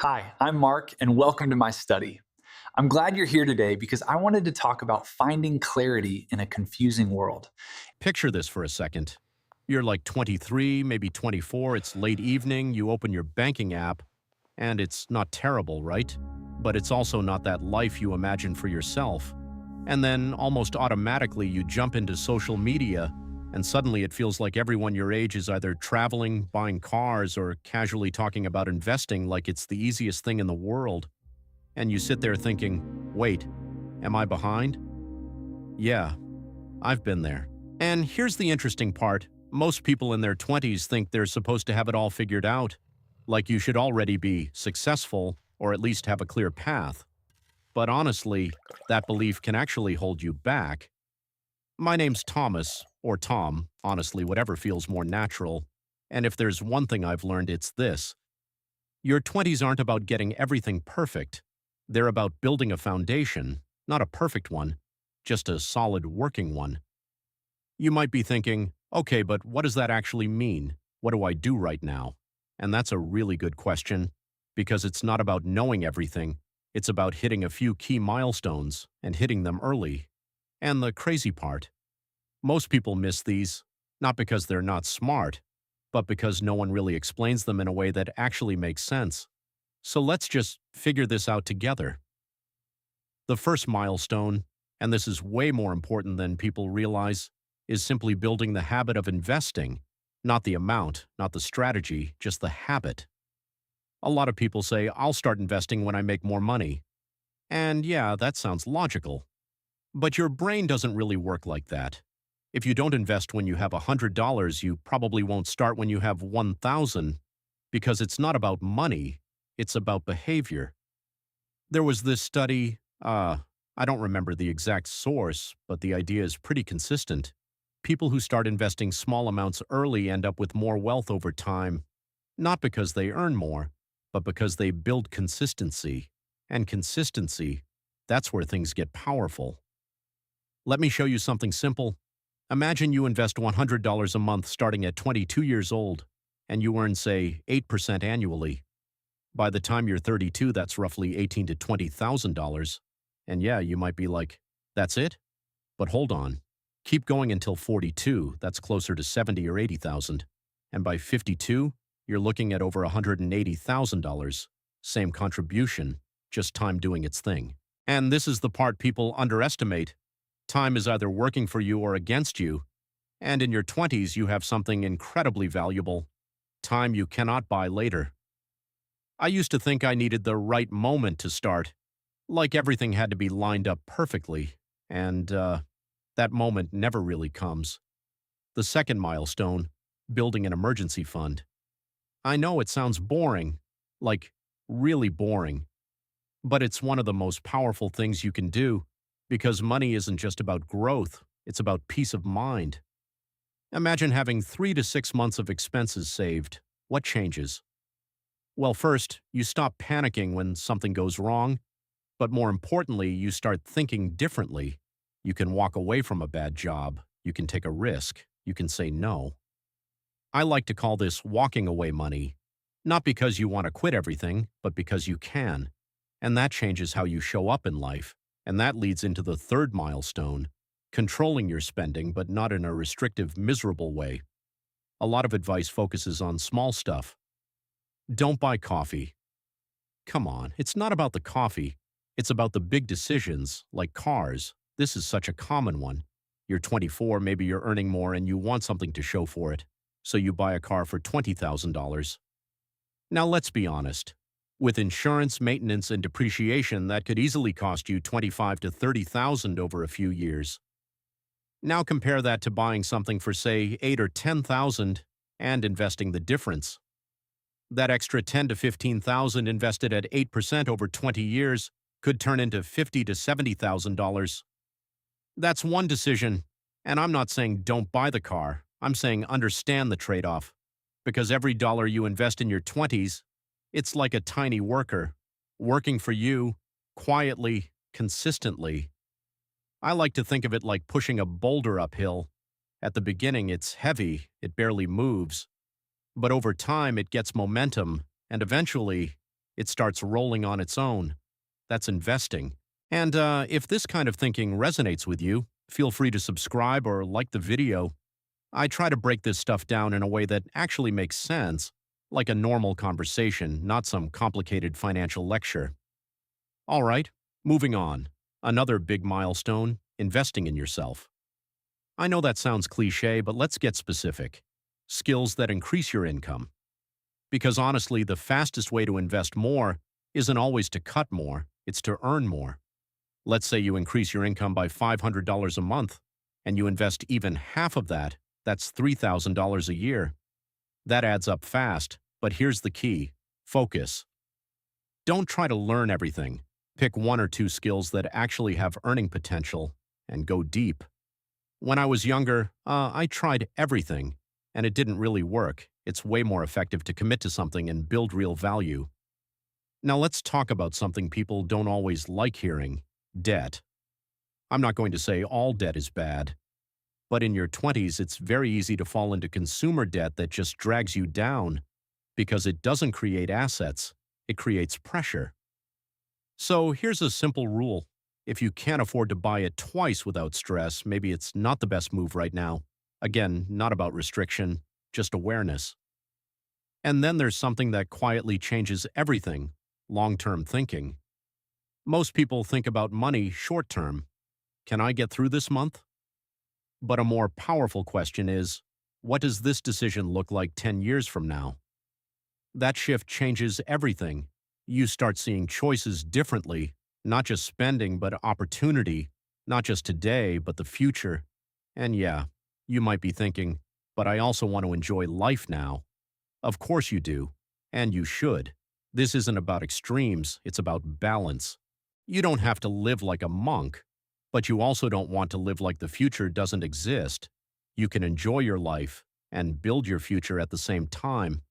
Hi, I'm Mark, and welcome to my study. I'm glad you're here today because I wanted to talk about finding clarity in a confusing world. Picture this for a second. You're like 23, maybe 24, it's late evening, you open your banking app, and it's not terrible, right? But it's also not that life you imagine for yourself. And then, almost automatically, you jump into social media, and suddenly it feels like everyone your age is either traveling, buying cars, or casually talking about investing like it's the easiest thing in the world. And you sit there thinking, wait, am I behind? Yeah, I've been there. And here's the interesting part. Most people in their 20s think they're supposed to have it all figured out, like you should already be successful or at least have a clear path. But honestly, that belief can actually hold you back. My name's Thomas, or Tom, honestly, whatever feels more natural. And if there's one thing I've learned, it's this. Your 20s aren't about getting everything perfect. They're about building a foundation, not a perfect one, just a solid working one. You might be thinking, okay, but what does that actually mean? What do I do right now? And that's a really good question, because it's not about knowing everything. It's about hitting a few key milestones and hitting them early. And the crazy part, most people miss these, not because they're not smart, but because no one really explains them in a way that actually makes sense. So let's just figure this out together. The first milestone, and this is way more important than people realize, is simply building the habit of investing, not the amount, not the strategy, just the habit. A lot of people say, I'll start investing when I make more money. And yeah, that sounds logical. But your brain doesn't really work like that. If you don't invest when you have $100, you probably won't start when you have 1,000, because it's not about money, it's about behavior. There was this study, I don't remember the exact source, but the idea is pretty consistent. People who start investing small amounts early end up with more wealth over time, not because they earn more, but because they build consistency. And consistency, that's where things get powerful. Let me show you something simple. Imagine you invest $100 a month starting at 22 years old, and you earn, say, 8% annually. By the time you're 32, that's roughly $18,000 to $20,000. And yeah, you might be like, that's it? But hold on. Keep going until 42, that's closer to 70 or 80,000. And by 52, you're looking at over $180,000. Same contribution, just time doing its thing. And this is the part people underestimate. Time is either working for you or against you. And in your 20s, you have something incredibly valuable. Time you cannot buy later. I used to think I needed the right moment to start, like everything had to be lined up perfectly, and that moment never really comes. The second milestone, building an emergency fund. I know it sounds boring, like really boring, but it's one of the most powerful things you can do, because money isn't just about growth, it's about peace of mind. Imagine having 3 to 6 months of expenses saved. What changes? Well, first, you stop panicking when something goes wrong, but more importantly, you start thinking differently. You can walk away from a bad job. You can take a risk. You can say no. I like to call this walking away money, not because you want to quit everything, but because you can. And that changes how you show up in life. And that leads into the third milestone, controlling your spending, but not in a restrictive, miserable way. A lot of advice focuses on small stuff. Don't buy coffee. Come on, it's not about the coffee. It's about the big decisions, like cars. This is such a common one. You're 24, maybe you're earning more and you want something to show for it. So you buy a car for $20,000. Now let's be honest. With insurance, maintenance, and depreciation, that could easily cost you $25,000 to $30,000 over a few years. Now compare that to buying something for, say, $8,000 or $10,000 and investing the difference. That extra $10,000 to $15,000 invested at 8% over 20 years could turn into $50,000 to $70,000. That's one decision, and I'm not saying don't buy the car. I'm saying understand the trade-off. Because every dollar you invest in your 20s, it's like a tiny worker, working for you, quietly, consistently. I like to think of it like pushing a boulder uphill. At the beginning, it's heavy, it barely moves. But over time, it gets momentum, and eventually, It starts rolling on its own. That's investing. And if this kind of thinking resonates with you, feel free to subscribe or like the video. I try to break this stuff down in a way that actually makes sense, like a normal conversation, not some complicated financial lecture. All right, moving on. Another big milestone, investing in yourself. I know that sounds cliche, but let's get specific. Skills that increase your income. Because honestly, the fastest way to invest more isn't always to cut more, it's to earn more. Let's say you increase your income by $500 a month, and you invest even half of that, that's $3,000 a year. That adds up fast, but here's the key: focus. Don't try to learn everything. Pick one or two skills that actually have earning potential and go deep. When I was younger, I tried everything, and it didn't really work. It's way more effective to commit to something and build real value. Now let's talk about something people don't always like hearing: debt. I'm not going to say all debt is bad, but in your 20s, it's very easy to fall into consumer debt that just drags you down because it doesn't create assets, it creates pressure. So here's a simple rule. If you can't afford to buy it twice without stress, maybe it's not the best move right now. Again, not about restriction, just awareness. And then there's something that quietly changes everything: long-term thinking. Most people think about money short-term. Can I get through this month? But a more powerful question is, what does this decision look like 10 years from now? That shift changes everything. You start seeing choices differently, not just spending, but opportunity, not just today, but the future. And yeah, you might be thinking, but I also want to enjoy life now. Of course you do, and you should. This isn't about extremes, it's about balance. You don't have to live like a monk, but you also don't want to live like the future doesn't exist. You can enjoy your life and build your future at the same time.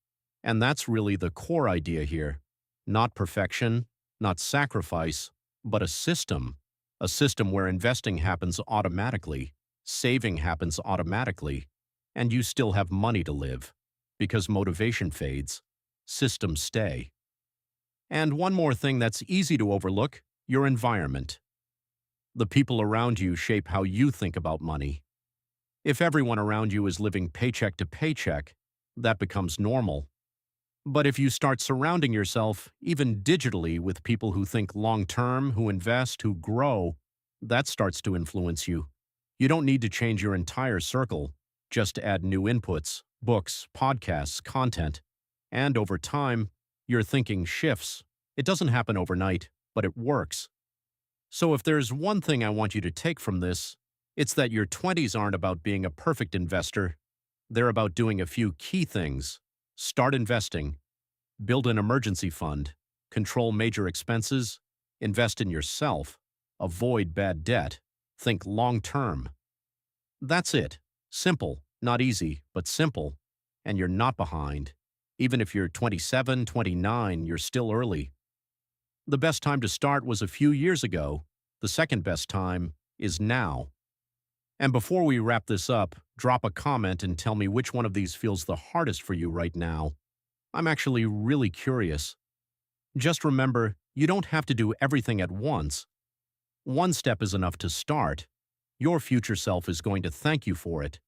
And that's really the core idea here. Not perfection, not sacrifice, but a system. A system where investing happens automatically, saving happens automatically, and you still have money to live. Because motivation fades, systems stay. And one more thing that's easy to overlook: your environment. The people around you shape how you think about money. If everyone around you is living paycheck to paycheck, that becomes normal. But if you start surrounding yourself, even digitally, with people who think long-term, who invest, who grow, that starts to influence you. You don't need to change your entire circle, just add new inputs, books, podcasts, content. And over time, your thinking shifts. It doesn't happen overnight, but it works. So if there's one thing I want you to take from this, it's that your 20s aren't about being a perfect investor. They're about doing a few key things. Start investing, build an emergency fund, control major expenses, invest in yourself, avoid bad debt, think long-term. That's it. Simple, not easy, but simple. And you're not behind. Even if you're 27, 29, you're still early. The best time to start was a few years ago. The second best time is now. And before we wrap this up, drop a comment and tell me which one of these feels the hardest for you right now. I'm actually really curious. Just remember, you don't have to do everything at once. One step is enough to start. Your future self is going to thank you for it.